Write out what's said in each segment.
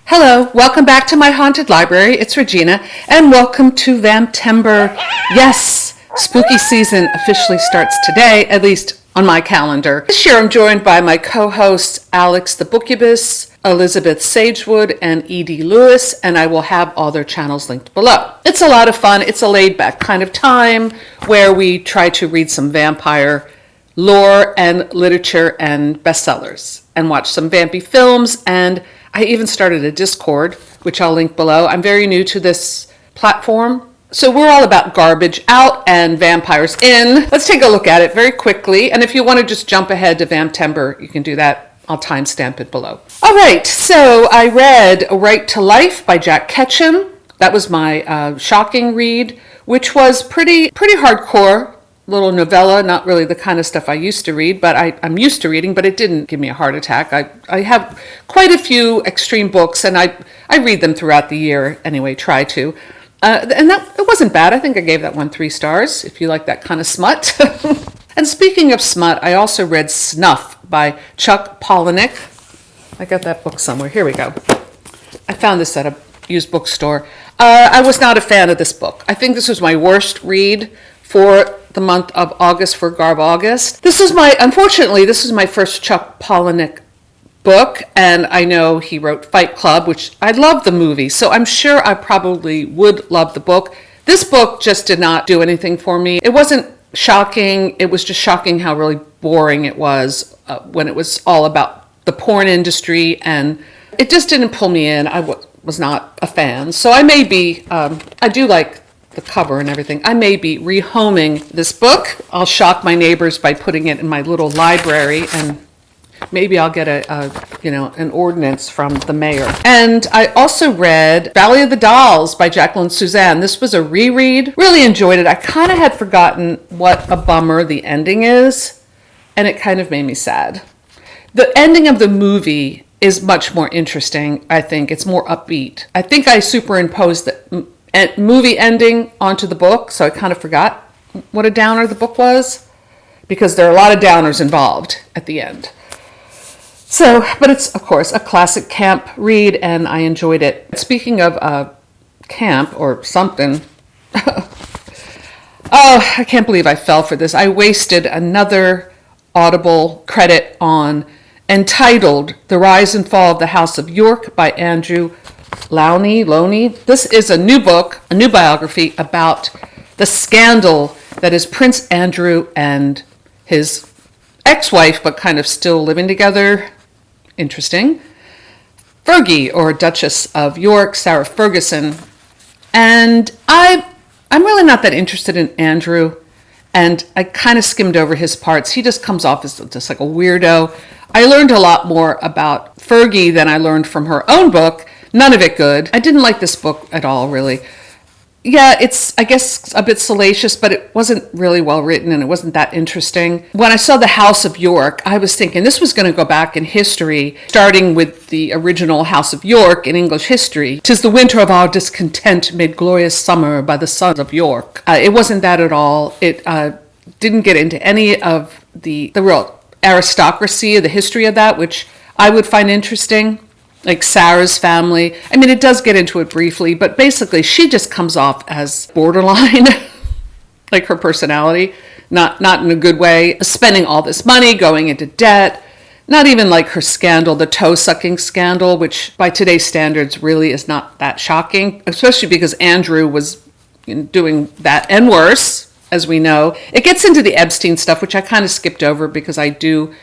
Hello, welcome back to my haunted library. It's Regina, and welcome to Vamptember. Yes, spooky season officially starts today, at least on my calendar. This year I'm joined by my co-hosts Alex the Bookubus, Elizabeth Sagewood, and Edie Lewis, and I will have all their channels linked below. It's a lot of fun. It's a laid-back kind of time where we try to read some vampire lore and literature and bestsellers and watch some vampy films, and I even started a Discord, which I'll link below. I'm very new to this platform. So we're all about garbage out and vampires in. Let's take a look at it very quickly. And if you want to just jump ahead to Vamptember, you can do that. I'll timestamp it below. All right, so I read A Right to Life by Jack Ketchum. That was my shocking read, which was pretty hardcore. Little novella, not really the kind of stuff I used to read, but I'm used to reading, but it didn't give me a heart attack. I have quite a few extreme books, and I read them throughout the year anyway, try to. And it wasn't bad. I think I gave that one 3 stars, if you like that kind of smut. And speaking of smut, I also read Snuff by Chuck Palahniuk. I got that book somewhere. Here we go. I found this at a used bookstore. I was not a fan of this book. I think this was my worst read for the month of August for Garbaugust. Unfortunately, this is my first Chuck Palahniuk book, and I know he wrote Fight Club, which I love the movie, so I'm sure I probably would love the book. This book just did not do anything for me. It wasn't shocking, it was just shocking how really boring it was when it was all about the porn industry, and it just didn't pull me in. I was not a fan, so I may be, I do like the cover and everything. I may be rehoming this book. I'll shock my neighbors by putting it in my little library, and maybe I'll get an ordinance from the mayor. And I also read Valley of the Dolls by Jacqueline Suzanne. This was a reread. Really enjoyed it. I kind of had forgotten what a bummer the ending is, and it kind of made me sad. The ending of the movie is much more interesting, I think. It's more upbeat. I think I superimposed the movie ending onto the book, so I kind of forgot what a downer the book was, because there are a lot of downers involved at the end. So, but it's, of course, a classic camp read, and I enjoyed it. Speaking of camp or something, oh, I can't believe I fell for this. I wasted another Audible credit on entitled The Rise and Fall of the House of York by Andrew Lowney. This is a new book, a new biography about the scandal that is Prince Andrew and his ex-wife, but kind of still living together. Interesting. Fergie, or Duchess of York, Sarah Ferguson. And I'm really not that interested in Andrew, and I kind of skimmed over his parts. He just comes off as just like a weirdo. I learned a lot more about Fergie than I learned from her own book. None of it good. I didn't like this book at all, really. Yeah, it's, I guess, a bit salacious, but it wasn't really well written, and it wasn't that interesting. When I saw The House of York, I was thinking this was going to go back in history, starting with the original House of York in English history. "'Tis the winter of our discontent made glorious summer by the sons of York." It wasn't that at all. It didn't get into any of the real aristocracy of the history of that, which I would find interesting. Like Sarah's family. I mean, it does get into it briefly, but basically she just comes off as borderline, like her personality, not in a good way, spending all this money, going into debt, not even like her scandal, the toe-sucking scandal, which by today's standards really is not that shocking, especially because Andrew was doing that and worse, as we know. It gets into the Epstein stuff, which I kind of skipped over because I do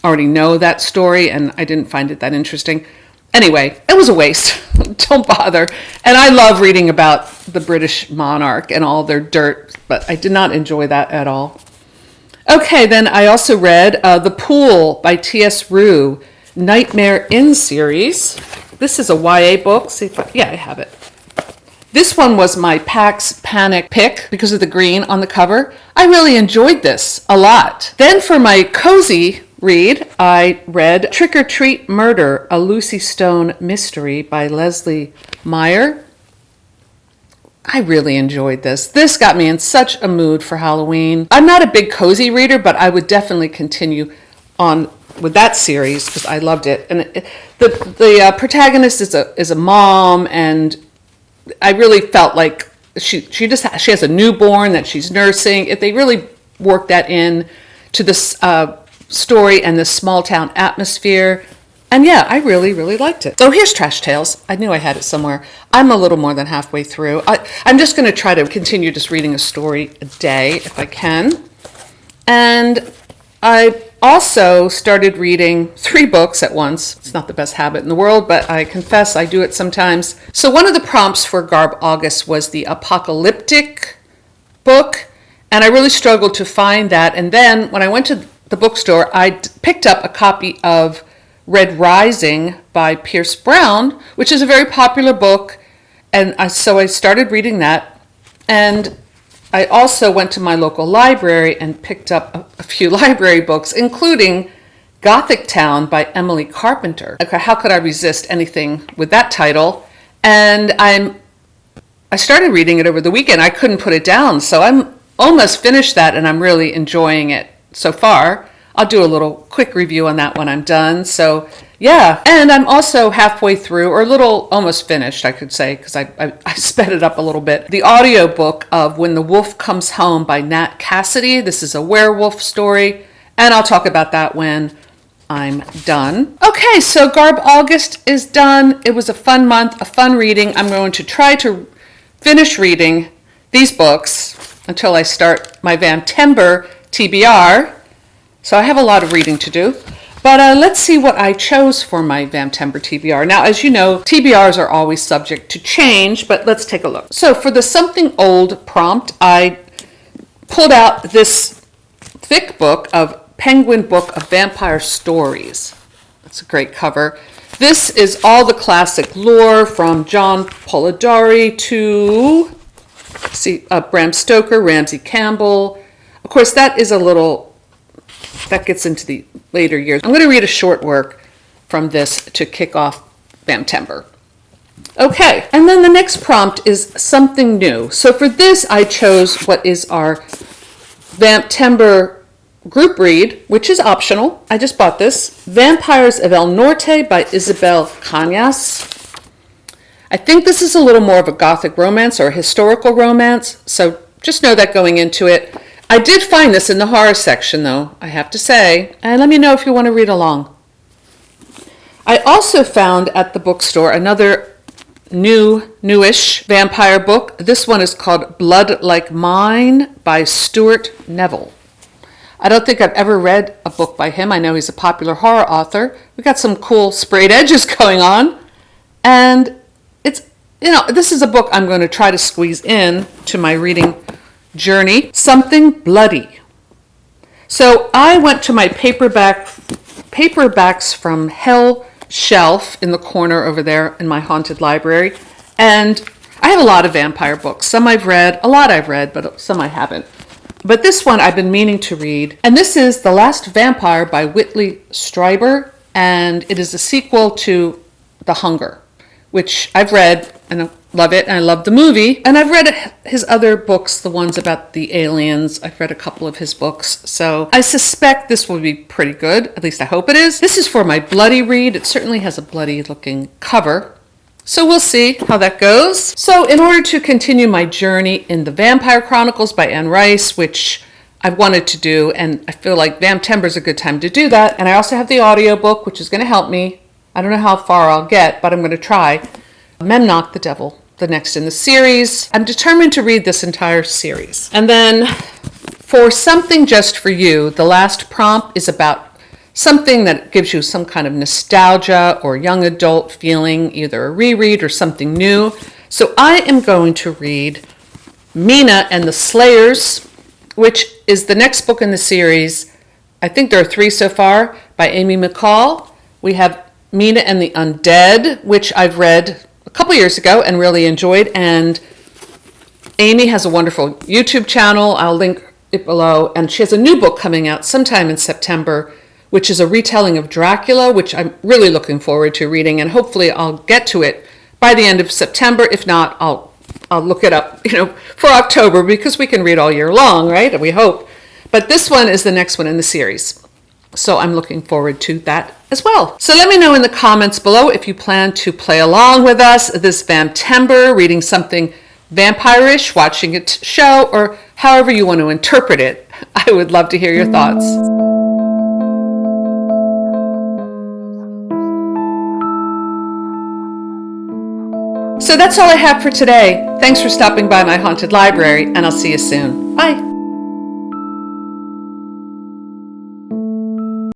already know that story, and I didn't find it that interesting. Anyway, it was a waste. Don't bother. And I love reading about the British monarch and all their dirt, but I did not enjoy that at all. Okay, then I also read The Pool by T.S. Rue, Nightmare Inn series. This is a YA book. Yeah, I have it. This one was my PAX Panic pick because of the green on the cover. I really enjoyed this a lot. Then for my cozy read, I read Trick or Treat Murder, a Lucy Stone mystery by Leslie Meyer. I really enjoyed this. This got me in such a mood for Halloween. I'm not a big cozy reader, but I would definitely continue on with that series because I loved it. And the protagonist is a mom, and I really felt like she has a newborn that she's nursing. They really worked that in to this story and this small town atmosphere. And yeah, I really, really liked it. So here's Trash Tales. I knew I had it somewhere. I'm a little more than halfway through. I'm just going to try to continue just reading a story a day if I can. And I also started reading 3 books at once. It's not the best habit in the world, but I confess I do it sometimes. So one of the prompts for Garbaugust was the apocalyptic book, and I really struggled to find that. And then when I went to the bookstore, I picked up a copy of Red Rising by Pierce Brown, which is a very popular book, and so I started reading that. And I also went to my local library and picked up a few library books, including Gothic Town by Emily Carpenter. Okay, how could I resist anything with that title? And I started reading it over the weekend. I couldn't put it down, so I'm almost finished that, and I'm really enjoying it so far. I'll do a little quick review on that when I'm done. So yeah, and I'm also halfway through, or a little almost finished, I could say, because I sped it up a little bit. The audiobook of When the Wolf Comes Home by Nat Cassidy. This is a werewolf story, and I'll talk about that when I'm done. Okay, so Garbaugust is done. It was a fun month, a fun reading. I'm going to try to finish reading these books until I start my Vamptember TBR. So I have a lot of reading to do. But let's see what I chose for my Vamptember TBR. Now, as you know, TBRs are always subject to change, but let's take a look. So for the Something Old prompt, I pulled out this thick book of Penguin Book of Vampire Stories. That's a great cover. This is all the classic lore from John Polidori to Bram Stoker, Ramsey Campbell. Of course, that gets into the later years. I'm going to read a short work from this to kick off Vamptember. Okay, and then the next prompt is something new. So for this, I chose what is our Vamptember group read, which is optional. I just bought this. Vampires of El Norte by Isabel Cañas. I think this is a little more of a gothic romance or a historical romance, so just know that going into it. I did find this in the horror section, though, I have to say, and let me know if you want to read along. I also found at the bookstore another newish vampire book. This one is called Blood Like Mine by Stuart Neville. I don't think I've ever read a book by him. I know he's a popular horror author. We got some cool sprayed edges going on, and this is a book I'm going to try to squeeze in to my reading journey. Something Bloody. So I went to my paperbacks from Hell shelf in the corner over there in my haunted library, and I have a lot of vampire books. Some I've read, a lot I've read, but some I haven't. But this one I've been meaning to read, and this is The Last Vampire by Whitley Strieber, and it is a sequel to The Hunger, which I've read and I love it, and I love the movie. And I've read his other books, the ones about the aliens. I've read a couple of his books, so I suspect this will be pretty good. At least I hope it is. This is for my bloody read. It certainly has a bloody looking cover, so we'll see how that goes. So in order to continue my journey in the Vampire Chronicles by Anne Rice, which I've wanted to do, and I feel like Vamptember is a good time to do that. And I also have the audiobook, which is going to help me. I don't know how far I'll get, but I'm going to try. Memnoch the Devil, the next in the series. I'm determined to read this entire series. And then for Something Just For You, the last prompt is about something that gives you some kind of nostalgia or young adult feeling, either a reread or something new. So I am going to read Mina and the Slayers, which is the next book in the series. I think there are 3 so far, by Amy McCall. We have Mina and the Undead, which I've read a couple years ago and really enjoyed. And Amy has a wonderful YouTube channel. I'll link it below. And she has a new book coming out sometime in September, which is a retelling of Dracula, which I'm really looking forward to reading. And hopefully I'll get to it by the end of September. If not, I'll look it up, for October, because we can read all year long, right? We hope. But this one is the next one in the series. So I'm looking forward to that as well. So let me know in the comments below if you plan to play along with us this Vamptember, reading something vampire-ish, watching a show, or however you want to interpret it. I would love to hear your thoughts. So that's all I have for today. Thanks for stopping by my haunted library, and I'll see you soon. Bye.